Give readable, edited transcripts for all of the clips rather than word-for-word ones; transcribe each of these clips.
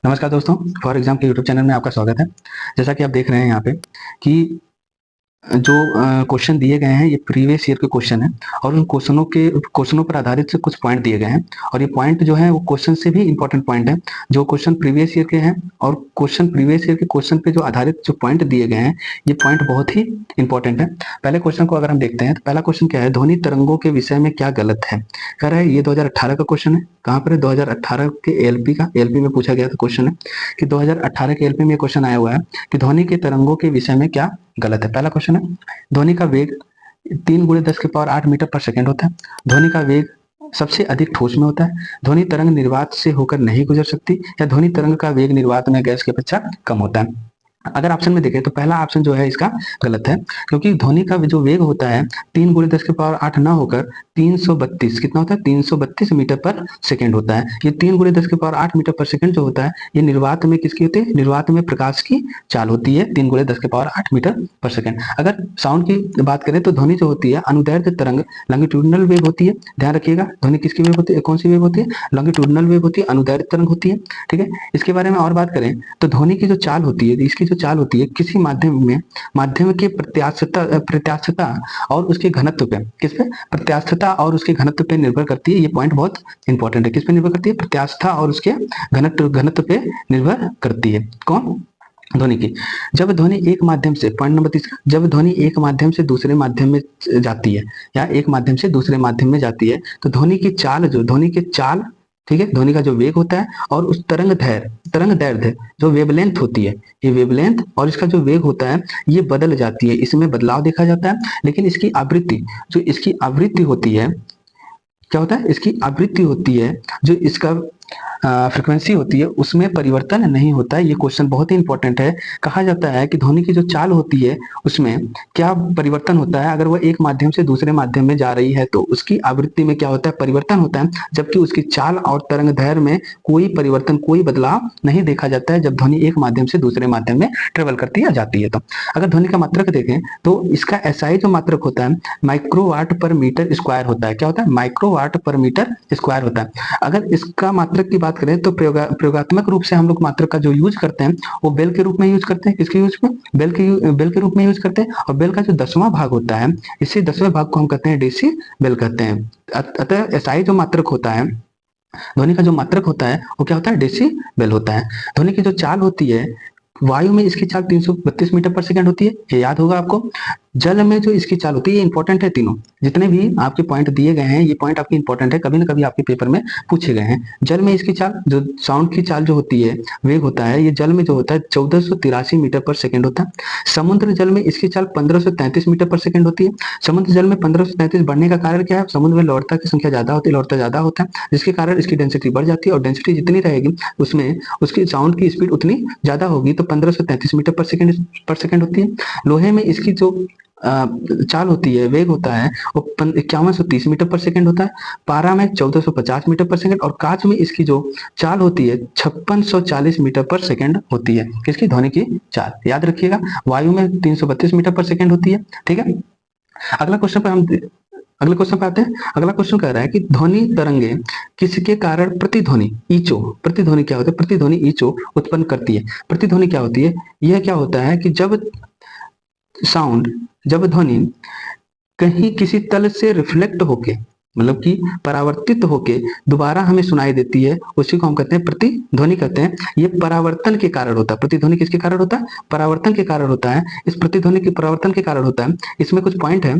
नमस्कार दोस्तों, for exam के यूट्यूब चैनल में आपका स्वागत है। जैसा कि आप देख रहे हैं यहाँ पे कि जो क्वेश्चन दिए गए हैं ये प्रीवियस ईयर के क्वेश्चन है और उन क्वेश्चनों पर आधारित से कुछ पॉइंट दिए गए हैं और ये पॉइंट जो है वो क्वेश्चन से भी इंपॉर्टेंट पॉइंट है। जो क्वेश्चन प्रीवियस ईयर के हैं और क्वेश्चन प्रीवियस ईयर के क्वेश्चन पे जो आधारित जो पॉइंट दिए गए हैं ये पॉइंट बहुत ही इंपॉर्टेंट है। पहले क्वेश्चन को अगर हम देखते हैं तो पहला क्वेश्चन क्या है, ध्वनि तरंगों के विषय में क्या गलत है। कह रहा है ये 2018 का क्वेश्चन है। कहाँ पर है? 2018 के एलपी का, एलपी में पूछा गया था क्वेश्चन है कि 2018 के एलपी में क्वेश्चन आया हुआ है कि ध्वनि के तरंगों के विषय में क्या गलत है। पहला क्वेश्चन है, ध्वनि का वेग 3 × 10⁸ मीटर पर सेकेंड होता है। ध्वनि का वेग सबसे अधिक ठोस में होता है। ध्वनि तरंग निर्वात से होकर नहीं गुजर सकती, या ध्वनि तरंग का वेग निर्वात में गैस की अपेक्षा कम होता है। अगर ऑप्शन में देखें तो पहला ऑप्शन जो है इसका गलत है, क्योंकि ध्वनि का जो वेग होता है 3 × 10⁸ ना होकर 332 कितना होता है, 332 मीटर पर सेकेंड होता है। ये 3 × 10⁸ मीटर पर सेकेंड जो होता है ये निर्वात में किसकी होती है? निर्वात में प्रकाश की चाल होती है 3 × 10⁸ मीटर पर सेकेंड। अगर साउंड की बात करें तो ध्वनि जो होती है अनुदैर्ध्य तरंग लॉन्गिट्यूडिनल वेव होती है। ध्यान रखिएगा, ध्वनि किसकी वेव होती है, कौन सी वेव होती है? लॉन्गिट्यूडिनल वेव होती है, अनुदैर्ध्य तरंग होती है। ठीक है, इसके बारे में और बात करें तो ध्वनि की जो चाल होती है, इसकी जो चाल होती है किसी माध्यम के प्रत्यास्थता और उसके घनत्व पे, किस पे? प्रत्यास्थता और उसके घनत्व पे निर्भर करती है। ये पॉइंट बहुत इंपॉर्टेंट है। किस पे निर्भर करती है? प्रत्यास्थता और उसके घनत्व पे निर्भर करती है। कौन? ध्वनि की। जब ध्वनि एक माध्यम से, पॉइंट नंबर तीसरा, जब ध्वनि एक माध्यम से दूसरे माध्यम में जाती है या एक माध्यम से दूसरे माध्यम में जाती है तो ध्वनि की चाल, जो ध्वनि की चाल, ठीक है, ध्वनि का जो वेग होता है और उस तरंग दैर्ध्य जो वेवलेंथ होती है, ये वेवलेंथ और इसका जो वेग होता है ये बदल जाती है, इसमें बदलाव देखा जाता है। लेकिन इसकी आवृत्ति, जो इसकी आवृत्ति होती है, क्या होता है? इसकी आवृत्ति होती है, जो इसका फ्रिक्वेंसी होती है उसमें परिवर्तन नहीं होता है। ये क्वेश्चन बहुत ही इंपॉर्टेंट है। कहा जाता है कि ध्वनि की जो चाल होती है उसमें क्या परिवर्तन होता है, अगर वह एक माध्यम से दूसरे माध्यम में जा रही है तो उसकी आवृत्ति में क्या होता है? परिवर्तन होता है, जबकि उसकी चाल और तरंग दैर्ध्य में कोई परिवर्तन, कोई बदलाव नहीं देखा जाता है जब ध्वनि एक माध्यम से दूसरे माध्यम में ट्रेवल करती है, जाती है। तो अगर ध्वनि का मात्रक देखें तो इसका एसआई जो मात्रक होता है माइक्रोवाट पर मीटर स्क्वायर होता है। क्या होता है? माइक्रोवाट पर मीटर स्क्वायर होता है। अगर इसका मात्रक की बात करें तो प्रयोगात्मक रूप से हम लोग मात्रक का जो यूज करते हैं वो बेल के रूप में यूज करते हैं। किसके यूज में? बेल के रूप में यूज करते हैं। और बेल का जो 10वां भाग होता है, इसी 10वें भाग को हम कहते हैं डेसिबल कहते हैं। अतः एसआई जो मात्रक होता है, ध्वनि का जो मात्रक होता है वो क्या होता है? डेसिबल होता है। ध्वनि की जो चाल होती है, वायु में इसकी चाल 332 मीटर पर सेकंड होती है, ये याद होगा आपको। जल में जो इसकी चाल होती है, ये इंपॉर्टेंट है। तीनों जितने भी आपके पॉइंट दिए गए हैं ये पॉइंट आपके इंपॉर्टेंट है, कभी ना कभी आपके पेपर में पूछे गए हैं। जल में इसकी चाल, जो साउंड की चाल जो होती है, वेग होता है, ये जल में जो होता है 1483 मीटर पर सेकेंड होता है। समुद्र जल में इसकी चाल 1533 मीटर पर सेकेंड होती है। समुद्र जल में 1533 बढ़ने का कारण क्या है? समुद्र में लवणता की संख्या ज्यादा होती है, लवणता ज्यादा होता है, जिसके कारण इसकी डेंसिटी बढ़ जाती है और डेंसिटी जितनी रहेगी उसमें उसकी साउंड की स्पीड उतनी ज्यादा होगी, तो 1533 मीटर पर सेकेंड होती है। लोहे में इसकी जो चाल होती है, वेग होता है, वो 5130 मीटर पर सेकेंड होता है। पारा में 1450 मीटर पर सेकेंड और कांच में इसकी जो चाल होती है 5640 मीटर पर सेकेंड होती है। किसकी? ध्वनि की चाल, याद रखिएगा। वायु में 332 मीटर पर सेकेंड होती है। ठीक है, अगला क्वेश्चन पर हम अगले क्वेश्चन पे आते हैं। अगला क्वेश्चन कह रहा है कि ध्वनि तरंगे किसके कारण प्रतिध्वनि ईचो, प्रतिध्वनि क्या होता है? प्रतिध्वनि ईचो उत्पन्न करती है। प्रतिध्वनि क्या होती है? यह क्या होता है कि जब ध्वनि कहीं किसी तल से रिफ्लेक्ट होके, मतलब कि परावर्तित होके दोबारा हमें सुनाई देती है, उसी को हम कहते हैं प्रतिध्वनि कहते हैं। ये परावर्तन के कारण होता है। प्रतिध्वनि किसके कारण होता है? परावर्तन के कारण होता है। इस प्रतिध्वनि के परावर्तन के कारण होता है। इसमें कुछ पॉइंट है।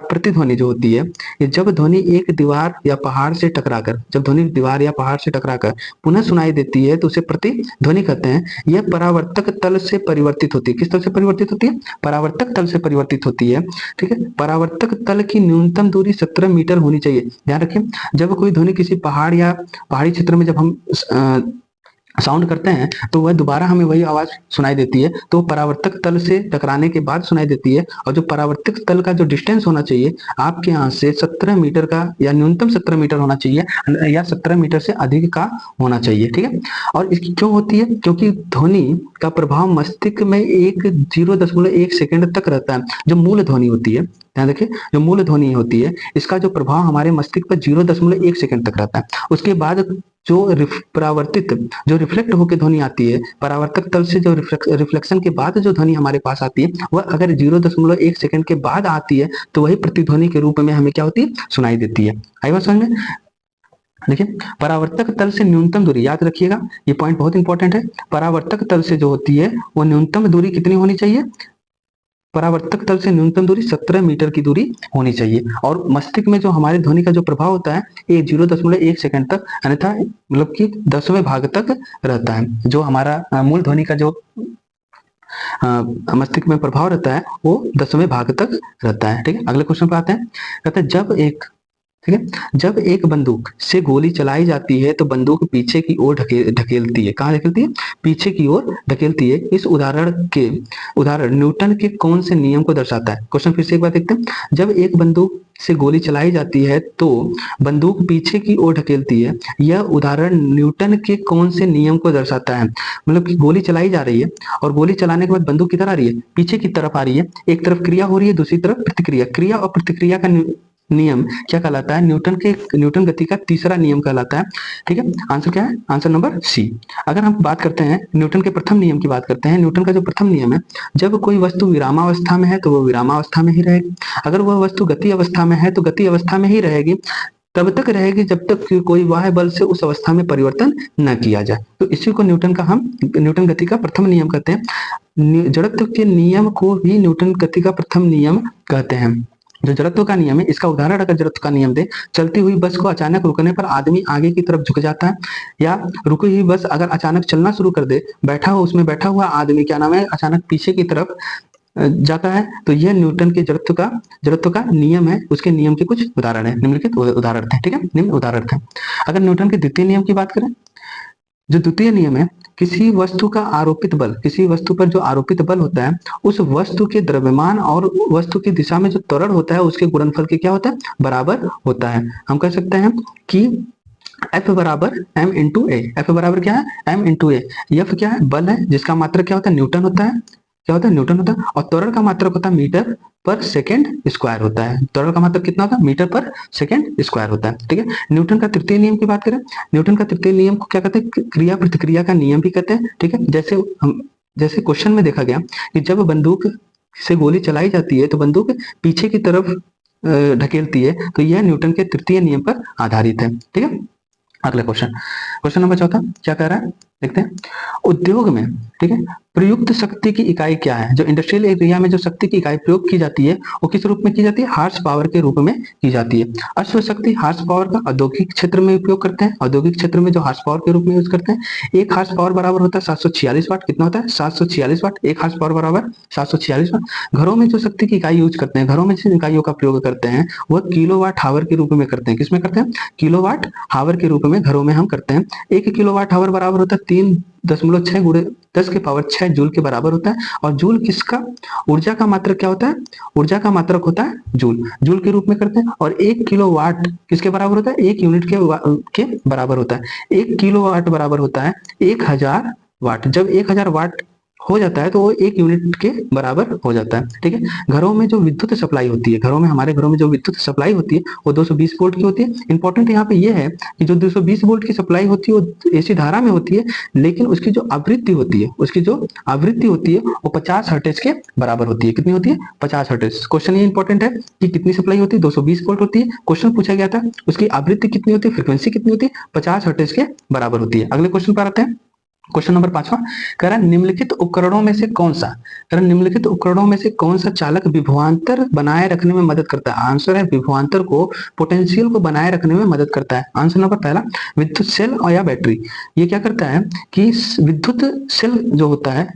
प्रतिध्वनि जो होती है, ये जब ध्वनि एक दीवार या पहाड़ से टकराकर, जब ध्वनि दीवार या पहाड़ से टकराकर पुनः सुनाई देती है तो उसे प्रतिध्वनि कहते हैं। यह परावर्तक तल से परिवर्तित होती है। किस तल से परिवर्तित होती है? परावर्तक तल से परिवर्तित होती है। ठीक है, परावर्तक तल की न्यूनतम दूरी 17 मीटर होनी चाहिए। ध्यान रखें, जब कोई ध्वनि किसी पहाड़ या पहाड़ी क्षेत्र में जब हम साउंड करते हैं तो वह दोबारा हमें वही आवाज सुनाई देती है, तो परावर्तक तल से टकराने के बाद सुनाई देती है। और जो परावर्तक तल का जो डिस्टेंस होना चाहिए आपके यहाँ से 17 मीटर का, या न्यूनतम 17 मीटर होना चाहिए, या 17 मीटर से अधिक का होना चाहिए। ठीक है, और इसकी क्यों होती है? क्योंकि ध्वनि का प्रभाव मस्तिष्क में 0.1 सेकेंड तक रहता है। जो मूल ध्वनि होती है, ध्यान रखिए, जो मूल ध्वनि होती है इसका जो प्रभाव हमारे मस्तिष्क पर 0.1 सेकेंड तक रहता है। उसके बाद परावर्तित जो रिफ्लेक्ट होकर ध्वनि आती है, परावर्तक तल से जो रिफ्लेक्शन के बाद जो ध्वनि हमारे पास आती है, वह अगर 0.1 सेकंड के बाद आती है तो वही प्रतिध्वनि के रूप में हमें क्या होती है, सुनाई देती है। आई बात समझ में? देखिए, परावर्तक तल से न्यूनतम दूरी, याद रखिएगा ये पॉइंट बहुत इंपॉर्टेंट है। परावर्तक तल से जो होती है वो न्यूनतम दूरी कितनी होनी चाहिए? परावर्तक तल से न्यूनतम दूरी 17 मीटर की दूरी होनी चाहिए। और मस्तिष्क में जो हमारे ध्वनि का जो प्रभाव होता है ये 0.1 सेकंड तक, अन्यथा मतलब कि 10वें भाग तक रहता है। जो हमारा मूल ध्वनि का जो मस्तिष्क में प्रभाव रहता है वो 10वें भाग तक रहता है। ठीक है, अगले क्वेश्चन पे आते हैं। कहते हैं जब एक बंदूक से गोली चलाई जाती है तो बंदूक पीछे की ओर ढकेलती है। कहाँ ढकेलती है? पीछे की ओर ढकेलती है। इस उदाहरण न्यूटन के कौन से नियम को दर्शाता है? क्वेश्चन फिर से एक बार देखते हैं। जब एक बंदूक से गोली चलाई जाती है तो बंदूक पीछे की ओर ढकेलती है, यह उदाहरण न्यूटन के कौन से नियम को दर्शाता है? मतलब कि गोली चलाई जा रही है और गोली चलाने के बाद बंदूक किधर आ रही है? पीछे की तरफ आ रही है। एक तरफ क्रिया हो रही है, दूसरी तरफ प्रतिक्रिया। क्रिया और प्रतिक्रिया का नियम क्या कहलाता है? न्यूटन गति का तीसरा नियम कहलाता है। ठीक है, आंसर क्या है? Answer number C. अगर हम बात करते हैं न्यूटन के प्रथम नियम की बात करते हैं, न्यूटन का जो प्रथम नियम है, जब कोई वस्तु विरामावस्था में है तो वो विरामावस्था में ही रहेगी। अगर वह वस्तु गति अवस्था में है तो गति अवस्था में ही रहेगी। तब तक रहेगी जब तक कि कोई बाह्य बल से उस अवस्था में परिवर्तन न किया जाए। तो इसी को न्यूटन गति का प्रथम नियम कहते हैं। जड़त्व के नियम को भी न्यूटन गति का प्रथम नियम कहते हैं। जो जड़त्व का नियम है, इसका उदाहरण अगर जड़त्व का नियम दे, चलती हुई बस को अचानक रुकने पर आदमी आगे की तरफ झुक जाता है, या रुकी हुई बस अगर अचानक चलना शुरू कर दे, उसमें बैठा हुआ आदमी क्या नाम है, अचानक पीछे की तरफ जाता है, तो यह न्यूटन के जड़त्व का नियम है। उसके नियम के कुछ उदाहरण है, निम्नलिखित उदाहरण है। ठीक है, निम्न उदाहरण है। अगर न्यूटन के द्वितीय नियम की बात करें, जो द्वितीय नियम है, किसी वस्तु पर जो आरोपित बल होता है, उस वस्तु के द्रव्यमान और वस्तु की दिशा में जो त्वरण होता है उसके गुणनफल के क्या होता है? बराबर होता है। हम कह सकते हैं कि F बराबर m इंटू ए। एफ बराबर क्या है? m इंटू ए। F क्या है? बल है, जिसका मात्रक क्या होता है? न्यूटन होता है। क्या होता है? न्यूटन होता है। और त्वरण का मात्रक होता है मीटर पर सेकेंड स्क्वायर होता है। त्वरण का मात्रक कितना होता है? मीटर पर सेकेंड स्क्वायर होता है। ठीक है, न्यूटन का तृतीय नियम की बात करें, न्यूटन का तृतीय नियम को क्या कहते हैं? क्रिया प्रतिक्रिया का नियम भी कहते हैं। ठीक है, जैसे क्वेश्चन में देखा गया कि जब बंदूक से गोली चलाई जाती है तो बंदूक पीछे की तरफ ढकेलती है, तो यह न्यूटन के तृतीय नियम पर आधारित है। ठीक है, अगला क्वेश्चन नंबर 4 क्या कह रहा है, देखते हैं। उद्योग में, ठीक है, प्रयुक्त शक्ति की इकाई क्या है? जो इंडस्ट्रियल एरिया में जो शक्ति की इकाई प्रयोग की जाती है वो किस रूप में की जाती है? हार्स पावर के रूप में की जाती है। अश्व शक्ति हार्स पावर का औद्योगिक क्षेत्र में उपयोग करते हैं। औद्योगिक क्षेत्र में जो हार्स पावर के रूप में यूज करते हैं, एक हार्स पावर बराबर होता है 746 वाट। कितना होता है? 746 वाट। एक हार्स पावर बराबर 746 वाट। घरों में जो शक्ति की इकाई यूज करते हैं, घरों में जिन इकाइयों का प्रयोग करते हैं वह किलोवाट हावर के रूप में करते हैं। किसमें करते हैं? किलोवाट हावर के रूप में घरों में हम करते हैं। 1 किलोवाट हावर बराबर होता है 3.6 गुणे 10 के पावर 6 जूल के बराबर होता है। और जूल किसका? ऊर्जा का मात्रक क्या होता है? ऊर्जा का मात्रक होता है जूल के रूप में करते हैं। और 1 किलोवाट किसके बराबर होता है? 1 यूनिट के बराबर होता है। 1 किलोवाट बराबर होता है 1000 वाट। जब 1000 वाट हो जाता है तो वो 1 यूनिट के बराबर हो जाता है। ठीक है, घरों में जो विद्युत सप्लाई होती है, हमारे घरों में जो विद्युत सप्लाई होती है वो 220 वोल्ट की होती है। इंपॉर्टेंट यहाँ पे ये है कि जो 220 वोल्ट की सप्लाई होती है वो एसी धारा में होती है, लेकिन उसकी जो आवृत्ति होती है वो 50 हर्ट्ज के बराबर होती है। कितनी होती है? 50 हर्ट्ज। क्वेश्चन ये इंपॉर्टेंट है कि कितनी सप्लाई होती है? 220 वोल्ट होती है। क्वेश्चन पूछा गया था उसकी आवृत्ति कितनी होती है, फ्रिक्वेंसी कितनी होती है? 50 हर्ट्ज के बराबर होती है। अगले क्वेश्चन पर आते हैं। क्वेश्चन नंबर 5वां कह रहा है निम्नलिखित उपकरणों में से कौन सा चालक विभवांतर बनाए रखने में मदद करता है? आंसर है विभवांतर को, पोटेंशियल को बनाए रखने में मदद करता है। आंसर नंबर पहला विद्युत सेल और या बैटरी। ये क्या करता है कि विद्युत सेल जो होता है,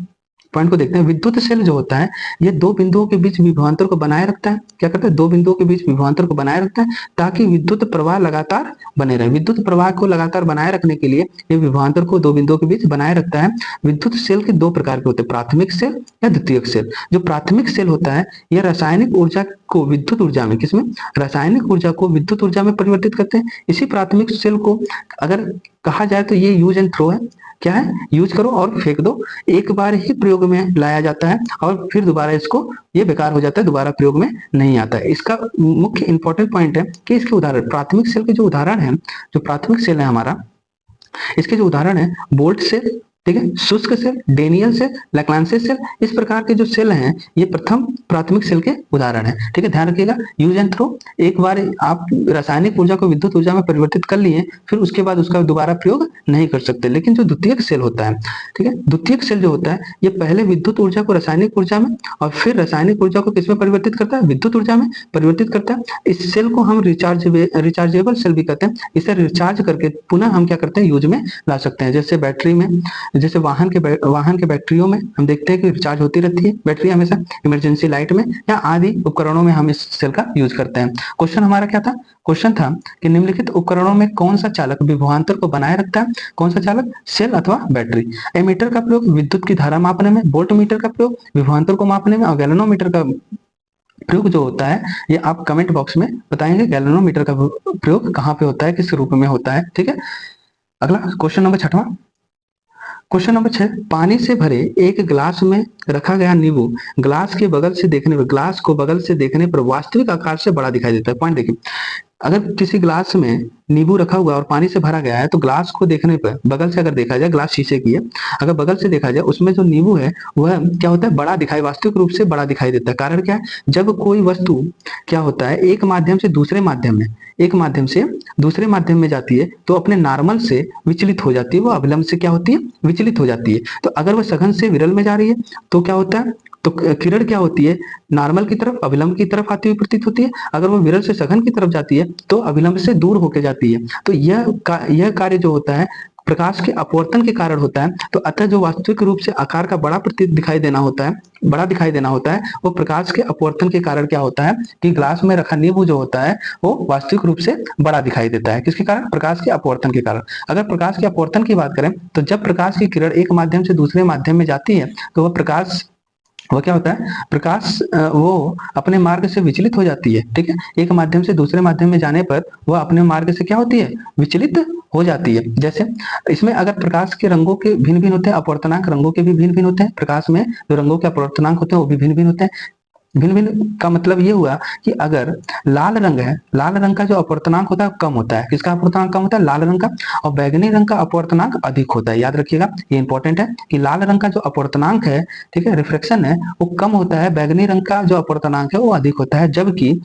पॉइंट को देखते हैं। विद्युत सेल जो होता है ये दो बिंदुओं के बीच विभवांतर को बनाए रखता है। क्या करता है? दो बिंदुओं के बीच विभवांतर को बनाए रखता है ताकि विद्युत प्रवाह लगातार बने रहे। विद्युत प्रवाह को लगातार बनाए रखने के लिए ये विभवांतर को दो बिंदुओं के बीच बनाए रखता है। विद्युत सेल के 2 प्रकार के होते हैं, प्राथमिक सेल या द्वितीयक सेल। जो प्राथमिक सेल होता है यह रासायनिक ऊर्जा को विद्युत ऊर्जा में, किसमें? रासायनिक ऊर्जा को विद्युत ऊर्जा में परिवर्तित करते हैं। इसी प्राथमिक सेल को अगर कहा जाए तो ये यूज एंड थ्रो है। क्या है? यूज करो और फेंक दो। एक बार ही प्रयोग में लाया जाता है और फिर दोबारा इसको ये बेकार हो जाता है, दोबारा प्रयोग में नहीं आता है। इसका मुख्य इंपॉर्टेंट पॉइंट है कि इसके उदाहरण, प्राथमिक सेल के जो उदाहरण है, जो प्राथमिक सेल है हमारा, इसके जो उदाहरण है बोल्ट सेल, ठीक है, शुष्क सेल, डेनियल सेल, लैक्लांसे सेल, इस प्रकार के जो सेल हैं ये प्रथम प्राथमिक सेल के उदाहरण है। ठीक है, ध्यान रखिएगा, यूज एंड थ्रो, एक बार आप रासायनिक ऊर्जा को विद्युत ऊर्जा में परिवर्तित कर लिए फिर उसके बाद उसका दोबारा प्रयोग नहीं कर सकते। लेकिन जो द्वितीयक सेल होता है, ठीक है, द्वितीयक सेल जो होता है ये पहले विद्युत ऊर्जा को रासायनिक ऊर्जा में और फिर रासायनिक ऊर्जा को किसमें परिवर्तित करता है, विद्युत ऊर्जा में परिवर्तित करता है। इस सेल को हम रिचार्जेबल सेल भी कहते हैं। इसे रिचार्ज करके पुनः हम क्या करते हैं, यूज में ला सकते हैं। जैसे बैटरी में, जैसे वाहन के बैटरियों में हम देखते हैं कि रिचार्ज होती रहती है बैटरी हमेशा, इमरजेंसी लाइट में या आदि उपकरणों में हम इस सेल का यूज करते हैं। क्वेश्चन हमारा क्या था, क्वेश्चन था कि निम्नलिखित उपकरणों में कौन सा चालक विभवांतर को बनाए रखता है, कौन सा चालक, सेल अथवा बैटरी। एमीटर का प्रयोग विद्युत की धारा मापने में, वोल्ट मीटर का प्रयोग विभवांतर को मापने में, और गैल्वेनोमीटर का प्रयोग जो होता है ये आप कमेंट बॉक्स में बताएंगे गैल्वेनोमीटर का प्रयोग कहाँ पे होता है, किस रूप में होता है। ठीक है, अगला क्वेश्चन नंबर 6वां, क्वेश्चन नंबर 6, पानी से भरे एक ग्लास में रखा गया नींबू ग्लास को बगल से देखने पर वास्तविक आकार से बड़ा दिखाई देता है। पॉइंट देखिए, अगर किसी ग्लास में नींबू रखा हुआ और पानी से भरा गया है तो ग्लास को देखने पर बगल से अगर देखा जाए, ग्लास शीशे की है, अगर बगल से देखा जाए उसमें जो नींबू है वह क्या होता है, बड़ा दिखाई, वास्तविक रूप से बड़ा दिखाई देता है। कारण क्या है, जब कोई वस्तु क्या होता है एक माध्यम से दूसरे माध्यम में जाती है तो अपने नॉर्मल से विचलित हो जाती है, वो अभिलंब से क्या होती है, विचलित हो जाती है। तो अगर वह सघन से विरल में जा रही है तो क्या होता है, तो किरण क्या होती है, नॉर्मल की तरफ, अभिलंब की तरफ आती हुई प्रतीत होती है। अगर वो विरल से सघन की तरफ जाती है तो अभिलंब से दूर होकर जाती है। तो यह कार्य जो होता है प्रकाश के अपवर्तन के कारण होता है। तो अतः जो वास्तविक रूप से आकार का बड़ा दिखाई देना होता है वो प्रकाश के अपवर्तन के कारण क्या होता है कि ग्लास में रखा नींबू जो होता है वो वास्तविक रूप से बड़ा दिखाई देता है। किसके कारण, प्रकाश के अपवर्तन के कारण। अगर प्रकाश के अपवर्तन की बात करें तो जब प्रकाश की किरण एक माध्यम से दूसरे माध्यम में जाती है तो वह क्या होता है, प्रकाश वो अपने मार्ग से विचलित हो जाती है। ठीक है, एक माध्यम से दूसरे माध्यम में जाने पर वह अपने मार्ग से क्या होती है, विचलित हो जाती है। जैसे इसमें अगर प्रकाश के रंगों के भिन्न भिन्न होते हैं, अपवर्तनांक रंगों के भी भिन्न भिन्न होते हैं, प्रकाश में जो रंगों के अपवर्तनांक होते हैं वो भी भिन्न भिन्न होते हैं। भिन्न भिन्न का मतलब ये हुआ कि अगर लाल रंग है, लाल रंग का जो अपवर्तनांक होता है कम होता है। किसका अपवर्तनांक कम होता है, लाल रंग का। और बैगनी रंग का अपवर्तनांक अधिक होता है। याद रखिएगा, ये इंपॉर्टेंट है कि लाल रंग का जो अपवर्तनांक है, ठीक है, रिफ्लेक्शन है, वो कम होता है। बैगनी रंग का जो अपवर्तनांक है वो अधिक होता है। जबकि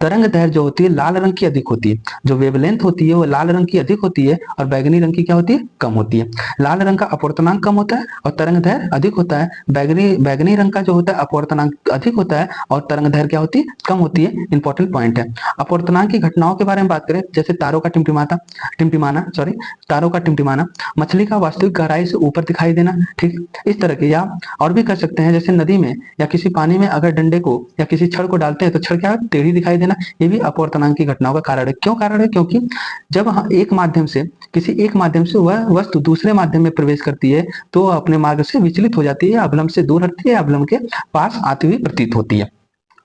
तरंग दैर्घ्य जो होती है लाल रंग की अधिक होती है, जो वेवलेंथ होती है वो लाल रंग की अधिक होती है और बैगनी रंग की क्या होती है, कम होती है। लाल रंग का अपवर्तनांक कम होता है और तरंग दैर्घ्य अधिक होता है। बैगनी रंग का जो होता है अपवर्तनांक अधिक होता है और तरंग दैर्घ्य क्या होती है, कम होती है। इंपॉर्टेंट पॉइंट है। अपवर्तनांक की घटनाओं के बारे में बात करें, जैसे तारों का टिमटिमाना, मछली का वास्तविक गहराई से ऊपर दिखाई देना, ठीक, इस तरह के। या और भी कर सकते हैं, जैसे नदी में या किसी पानी में अगर डंडे को या किसी छड़ को डालते हैं तो छड़ क्या टेढ़ी दिखाई देना, ये भी अपवर्तनांक की घटनाओं का कारण है। क्यों कारण है, क्योंकि जब हम किसी एक माध्यम से वह वस्तु दूसरे माध्यम में प्रवेश करती है तो वह अपने मार्ग से विचलित हो जाती है, अभिलंब से दूर हटती है, अभिलंब के पास आती हुई प्रतीत होती है।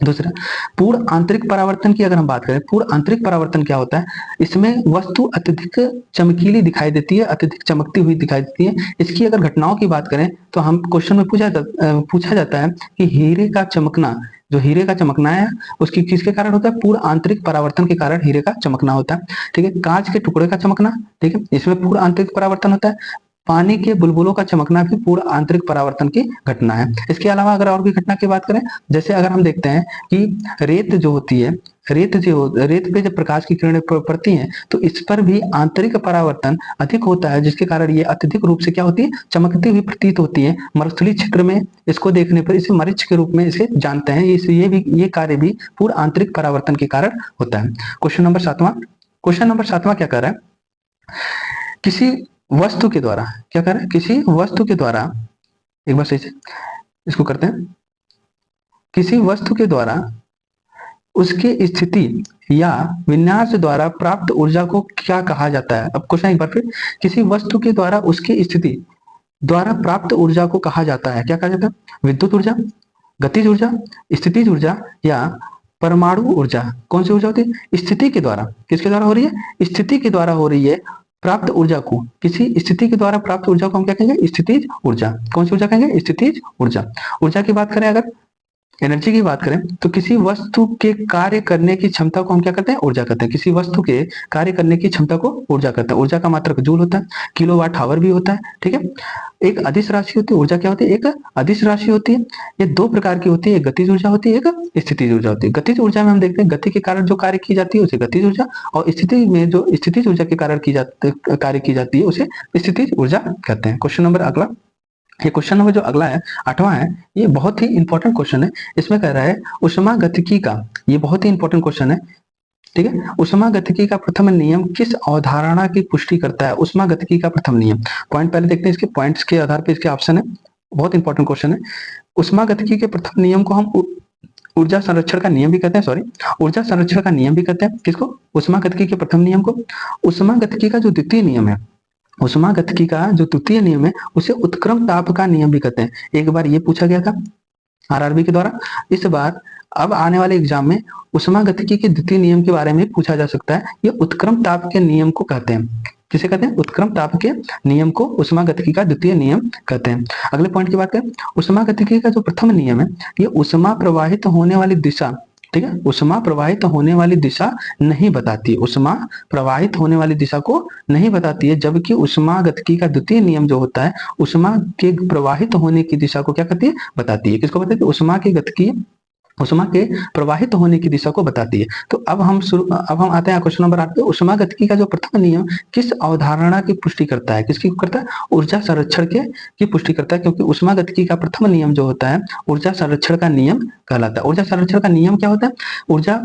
दूसरा, पूर्ण आंतरिक परावर्तन की अगर हम बात करें, पूर्ण आंतरिक परावर्तन क्या होता है, इसमें वस्तु अत्यधिक चमकीली दिखाई देती है, अत्यधिक चमकती हुई दिखाई देती है। इसकी अगर घटनाओं की बात करें तो हम क्वेश्चन में पूछा जाता है कि हीरे का चमकना है उसकी किसके कारण होता है, पूर्ण आंतरिक परावर्तन के कारण हीरे का चमकना होता है। ठीक है, कांच के टुकड़े का चमकना, ठीक है, इसमें पूर्ण आंतरिक परावर्तन होता है। पानी के बुलबुलों का चमकना भी पूर्ण आंतरिक परावर्तन की घटना है। इसके अलावा अगर और भी घटना की बात करें, जैसे अगर हम देखते हैं कि रेत जो होती है, रेत पे जब प्रकाश की किरणें पड़ती हैं तो इस पर भी आंतरिक परावर्तन अधिक होता है, जिसके कारण ये अत्यधिक रूप से क्या होती है, चमकती हुई प्रतीत होती है। मरुस्थलीय क्षेत्र में इसको देखने पर इसे मरीच के रूप में इसे जानते हैं। ये कार्य भी पूर्ण आंतरिक परावर्तन के कारण होता है। क्वेश्चन नंबर 7वां क्या कर रहा है, किसी वस्तु के द्वारा क्या कर रहा है, किसी वस्तु के द्वारा, एक बार सही से इसको करते हैं, किसी वस्तु के द्वारा उसके स्थिति या विन्यास द्वारा प्राप्त ऊर्जा को क्या कहा जाता है। अब क्वेश्चन एक बार फिर, किसी वस्तु के द्वारा उसकी स्थिति द्वारा प्राप्त ऊर्जा को कहा जाता है, क्या कहा जाता है, विद्युत ऊर्जा, गतिज ऊर्जा, स्थितिज ऊर्जा या परमाणु ऊर्जा। कौन सी ऊर्जा होती है, स्थिति के द्वारा, किसके द्वारा हो रही है, स्थिति के द्वारा हो रही है प्राप्त ऊर्जा को, किसी स्थिति के द्वारा प्राप्त ऊर्जा को हम क्या कहेंगे, स्थितिज ऊर्जा। कौन सी ऊर्जा कहेंगे, स्थितिज ऊर्जा। ऊर्जा की बात करें अगर एनर्जी की बात करें तो किसी वस्तु के कार्य करने की क्षमता को हम क्या करते हैं, ऊर्जा कहते हैं। किसी वस्तु के कार्य करने की क्षमता को ऊर्जा कहते हैं। ऊर्जा का मात्रक जूल होता है, किलोवाट आवर भी होता है, ठीक है। एक अदिश राशि होती है, ऊर्जा क्या होती है, एक अदिश राशि होती है। ये दो प्रकार की होती है, एक गतिज ऊर्जा होती है, एक स्थितिज ऊर्जा होती है। गतिज ऊर्जा में हम देखते हैं गति के कारण जो कार्य की जाती है उसे गतिज ऊर्जा, और स्थिति में जो स्थितिज ऊर्जा के कारण कार्य की जाती है उसे स्थितिज ऊर्जा कहते हैं। क्वेश्चन नंबर अगला, ये क्वेश्चन नंबर जो अगला है 8वां है, ये बहुत ही इंपॉर्टेंट क्वेश्चन है। इसमें कह रहा है ऊष्मागतिकी का, ये बहुत ही इंपॉर्टेंट क्वेश्चन है, ठीक है। ऊष्मागतिकी का प्रथम नियम किस अवधारणा की पुष्टि करता है? ऊष्मागतिकी का प्रथम नियम, पॉइंट पहले देखते हैं, इसके पॉइंट्स के आधार पर इसके ऑप्शन है। बहुत इंपॉर्टेंट क्वेश्चन है। ऊष्मागतिकी के प्रथम नियम को हम ऊर्जा संरक्षण का नियम भी कहते हैं, सॉरी, ऊर्जा संरक्षण का नियम भी कहते हैं। किसको? ऊष्मागतिकी के प्रथम नियम को। ऊष्मागतिकी का जो द्वितीय नियम है, ऊष्मागतिकी का जो द्वितीय नियम है उसे उत्क्रम ताप का नियम भी कहते हैं। एक बार ये पूछा गया था आरआरबी के द्वारा। इस बार अब आने वाले एग्जाम में ऊष्मागतिकी के द्वितीय नियम के बारे में पूछा जा सकता है। ये उत्क्रम ताप के नियम को कहते हैं। किसे कहते हैं? उत्क्रम ताप के नियम को ऊष्मागतिकी का द्वितीय नियम कहते हैं। अगले पॉइंट की बात करें, ऊष्मागतिकी का जो प्रथम नियम है ये ऊष्मा प्रवाहित होने वाली दिशा, ठीक है, ऊष्मा प्रवाहित होने वाली दिशा नहीं बताती है। ऊष्मा प्रवाहित होने वाली दिशा को नहीं बताती है, जबकि ऊष्मागतिकी का द्वितीय नियम जो होता है ऊष्मा के प्रवाहित होने की दिशा को क्या करती है? बताती है। किसको बताती है? ऊष्मा की गतिकी, ऊष्मा के प्रवाहित होने की दिशा को बताती है। तो अब हम आते हैं क्वेश्चन नंबर 8 पे। ऊष्मागतिकी का जो प्रथम नियम किस अवधारणा की पुष्टि करता है? किसकी करता है? ऊर्जा संरक्षण के की पुष्टि करता है, क्योंकि ऊष्मागतिकी का प्रथम नियम जो होता है ऊर्जा संरक्षण का नियम कहलाता है। ऊर्जा संरक्षण का नियम क्या होता है? ऊर्जा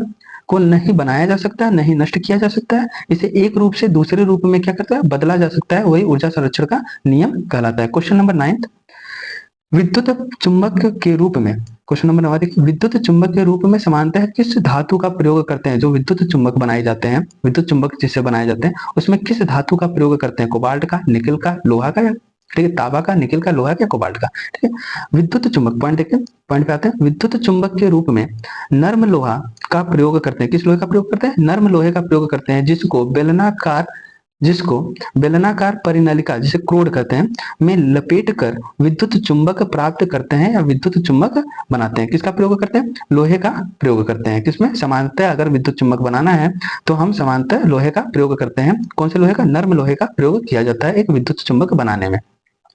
को नहीं बनाया जा सकता, नहीं नष्ट किया जा सकता है, इसे एक रूप से दूसरे रूप में क्या करता है? बदला जा सकता है, वही ऊर्जा संरक्षण का नियम कहलाता है। क्वेश्चन नंबर 9, विद्युत चुंबक के रूप में, क्वेश्चन नंबर 9 देखिए, विद्युत चुंबक के रूप में सामान्यतः किस धातु का प्रयोग करते हैं? जो विद्युत चुंबक बनाए जाते हैं, विद्युत चुंबक जिससे बनाए जाते हैं उसमें किस धातु का प्रयोग करते हैं? कोबाल्ट का, निकल का, लोहा का, ठीक है, तांबा का, निकल का, लोहा का, कोबाल्ट का, ठीक है। विद्युत चुंबक, पॉइंट देखिए, पॉइंट पे आते हैं। विद्युत चुंबक के रूप में नर्म लोहा का प्रयोग करते हैं। किस लोहे का प्रयोग करते हैं? नर्म लोहे का प्रयोग करते हैं, जिसको बेलनाकार परिनलिका जिसे क्रोड कहते हैं में लपेट कर विद्युत चुंबक प्राप्त करते हैं या विद्युत चुंबक बनाते हैं। किसका प्रयोग करते हैं? लोहे का प्रयोग करते हैं। किसमें? सामान्यतः अगर विद्युत चुंबक बनाना है तो हम सामान्यतः लोहे का प्रयोग करते हैं। कौन से लोहे का? नर्म लोहे का प्रयोग किया जाता है एक विद्युत चुंबक बनाने में।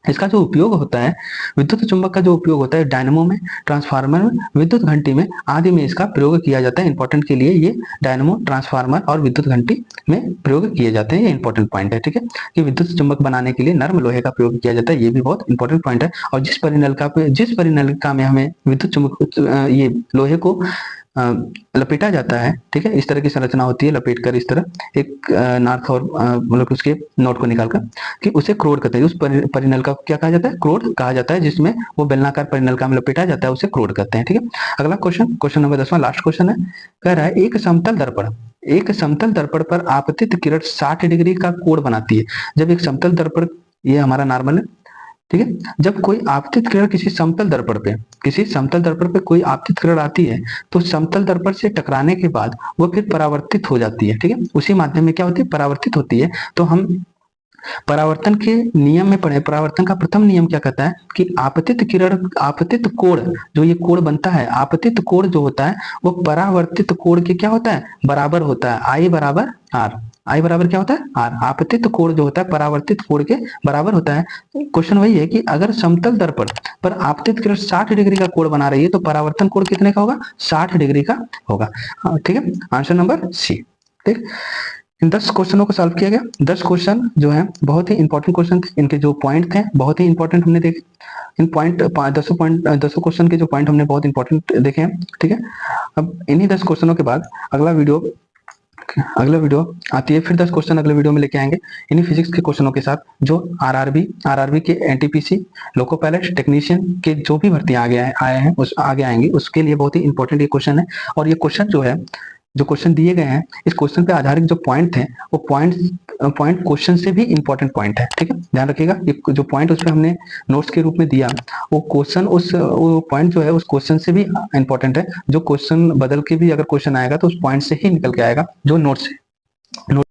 इसका जो उपयोग होता है, विद्युत चुंबक का जो उपयोग होता है डायनेमो में, ट्रांसफार्मर में, विद्युत घंटी में आदि में इसका प्रयोग किया जाता है। इंपॉर्टेंट के लिए ये डायनेमो, ट्रांसफार्मर और विद्युत घंटी में प्रयोग किए जाते हैं। ये इंपॉर्टेंट पॉइंट है, ठीक है, कि विद्युत चुंबक बनाने के लिए नर्म लोहे का प्रयोग किया जाता है। ये भी बहुत इंपॉर्टेंट पॉइंट है। और जिस परिनलिका में हमें विद्युत चुंबक ये लोहे को लपेटा जाता है, ठीक है, इस तरह की संरचना होती है, लपेट कर इस तरह एक नॉर्थ और मतलब उसके नोट को निकालकर, कि उसे क्रोड कहते हैं। उस परिनलिका को क्या कहा जाता है? क्रोड कहा जाता है, जिसमें वो बेलनाकार परिनलिका में लपेटा जाता है, उसे क्रोड कहते हैं, ठीक है। अगला क्वेश्चन, क्वेश्चन नंबर 10वां, लास्ट क्वेश्चन है। कह रहा है एक समतल दर्पण पर आपतित किरण 60 डिग्री का कोण बनाती है। जब एक समतल दर्पण, ये हमारा नॉर्मल है, ठीक है, जब कोई आपतित किरण किसी समतल दर्पण पे कोई आपतित किरण आती है तो समतल दर्पण से टकराने के बाद वो फिर परावर्तित हो जाती है, ठीक है, उसी माध्यम में क्या होती है? परावर्तित होती है। तो हम परावर्तन के नियम में पढ़े, परावर्तन का प्रथम नियम क्या कहता है कि आपतित कोण, जो ये कोण बनता है, आपतित कोण जो होता है वो परावर्तित कोण के क्या होता है? बराबर होता है। आई बराबर आर, आई बराबर क्या होता है? आर। आपतित कोण जो होता है परावर्तित कोण के बराबर होता है। क्वेश्चन वही है कि अगर समतल दर्पण पर आपतित किरण 60 डिग्री का कोण बना रही है तो परावर्तन कोण कितने का होगा? 60 डिग्री का होगा, ठीक है, आंसर नंबर सी, ठीक। इन 10 क्वेश्चनों को सॉल्व किया गया। 10 क्वेश्चन जो है बहुत ही इंपॉर्टेंट क्वेश्चन थे, इनके जो पॉइंट थे बहुत ही इंपॉर्टेंट हमने देखे। इन पॉइंट 10 क्वेश्चन के जो पॉइंट हमने बहुत इंपॉर्टेंट देखे हैं, ठीक है। अब इन्हीं 10 क्वेश्चनों के बाद अगला वीडियो आती है, फिर 10 क्वेश्चन अगले वीडियो में लेके आएंगे इन्हीं फिजिक्स के क्वेश्चनों के साथ, जो आरआरबी के एनटीपीसी, लोको पायलट, टेक्नीशियन के जो भी भर्तियां आए हैं उस आगे आएंगी, उसके लिए बहुत ही इंपॉर्टेंट ये क्वेश्चन है। और ये क्वेश्चन जो क्वेश्चन दिए गए हैं, इस क्वेश्चन पे आधारित जो पॉइंट थे वो पॉइंट क्वेश्चन से भी इंपॉर्टेंट पॉइंट है, ठीक है, ध्यान रखिएगा। ये जो पॉइंट उसमें हमने नोट्स के रूप में दिया वो क्वेश्चन वो पॉइंट जो है उस क्वेश्चन से भी इंपॉर्टेंट है। जो क्वेश्चन बदल के भी अगर क्वेश्चन आएगा तो उस पॉइंट से ही निकल के आएगा जो नोट्स है।